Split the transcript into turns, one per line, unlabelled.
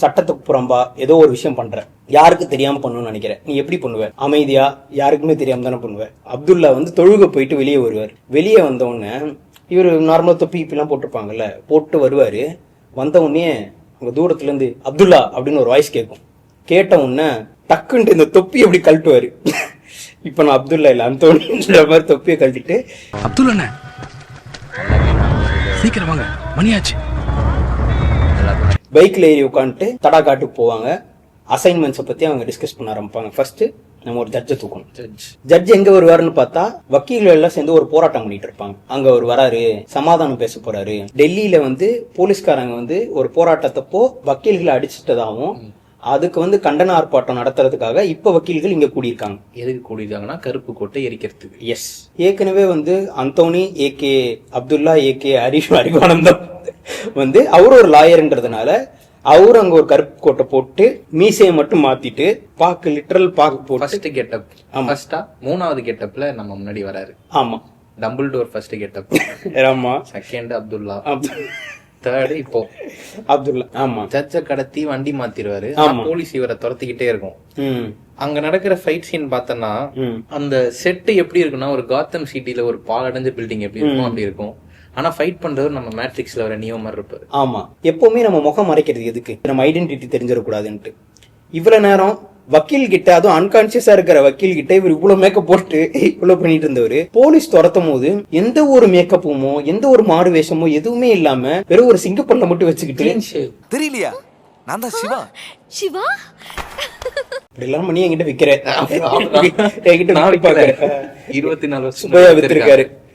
சட்டத்துக்கு புறம்பா ஏதோ ஒரு விஷயம் பண்ற, யாருக்கு தெரியாம பண்ணணும்னு நினைக்கிறேன், நீ எப்படி பண்ணுவ? அமைதியா யாருக்குமே தெரியாம தானே பண்ணுவ. அப்துல்லா வந்து தொழுகை போயிட்டு வெளியே வருவார். வெளியே வந்த உடனே இவர் நார்மலா தொப்பி இப்பெல்லாம் போட்டிருப்பாங்கல்ல, போட்டு வருவாரு. வந்த உடனே அங்க தூரத்துல இருந்து அப்துல்லா அப்படின்னு ஒரு வாய்ஸ் கேட்கும். கேட்ட உடனே டக்குன்ட்டு இந்த தொப்பி அப்படி கழட்டுவாரு. இப்ப நான் அப்துல்லா இல்ல அந்தோனின்ற மாதிரி தொப்பியை கழட்டிட்டு,
அப்துல்லா சீக்கிரம் வாங்க, மணியாச்சு.
பைக்ல ஏறி உட்காந்துட்டு தடா காட்டுக்கு போவாங்க. அசைன்மெண்ட்ஸை பத்தி அவங்க டிஸ்கஸ் பண்ண ஆரம்பிப்பாங்க. ஃபர்ஸ்ட் நம்ம ஒரு ஜட்ஜை தூக்கணும். ஜட்ஜ் எங்க வருவாருன்னு பார்த்தா, வக்கீல்கள் எல்லாம் சேர்ந்து ஒரு போராட்டம் பண்ணிட்டு இருப்பாங்க. அங்க அவர் வராரு, சமாதானம் பேச போறாரு. டெல்லியில வந்து போலீஸ்காரங்க வந்து ஒரு போராட்டத்தப்போ வக்கீல்களை அடிச்சிட்டதாகவும் அதுக்கு வந்து கண்டன ஆர்ப்பாட்டம் நடத்துறதுக்காக இப்ப வக்கீல்கள் இங்க கூடியிருக்காங்க.
எதுக்கு கூடியிருக்காங்கன்னா கருப்பு கோட்டை எரிக்கிறதுக்கு.
எஸ், ஏற்கனவே வந்து Anthony AK Abdullah AK Arivanandam வந்து அவர் ஒரு லாயர்ன்றதுனால அவரு அங்க ஒரு கருப்பு கோட்டை போட்டு மீசையை மட்டும் மாத்திட்டு பாக்கு லிட்டரல் பாக்கு போட்டு
ஃபர்ஸ்ட் கெட்டப். ஃபர்ஸ்டா மூணாவது கெட்டப்ல நம்ம முன்னாடி வராரு.
ஆமா,
டபுள் டோர் ஃபர்ஸ்ட் கெட்டப்.
ஆமா,
செகண்ட் அப்துல்லா, தேர்ட் இப்போ
அப்துல்லா. ஆமா,
ஜட்ஜ கடத்தி வண்டி மாத்திருவாரு.
ஆமா.
போலீஸ் இவரை துரத்திக்கிட்டே இருக்கும். அங்க நடக்கிற ஃபைட் சீன் பார்த்தனா அந்த செட் எப்படி இருக்குன்னா, ஒரு காத்தம் சிட்டில ஒரு பாலடைஞ்ச பில்டிங் எப்படி இருக்கும் அப்படி இருக்கும். ஆனா ஃபைட் பண்றது நம்ம மேட்ரிக்ஸ்ல வர நியோ மாதிரி இருப்பாரு.
ஆமா, எப்பவுமே நம்ம முகம் மறைக்கிறது எதுக்கு? நம்ம ஐடென்டிட்டி தெரிஞ்சிடக்கூடாதுன்ட்டு. இவ்வளவு நேரம் வக்கீல் கிட்ட, அதுவும் அன்கான்சியஸா இருக்கிற வக்கீல் கிட்ட இவர் இவ்வளவு மேக்கப் போட்டு இவ்வளவு பண்ணிட்டு இருந்தவரு, போலீஸ் துரத்தும் போது எந்த ஒரு மேக்கப்புமோ எந்த ஒரு மாறு வேஷமோ எதுவுமே இல்லாம வெறும் ஒரு சிங்கப்பல்ல மட்டும் வச்சுக்கிட்டு,
தெரியலையா, நான் தான் சிவா.
சிவா
இப்படி எல்லாம் பண்ணி என்கிட்ட விக்கிறேன்.
24 வருஷம்
வித்திருக்காரு.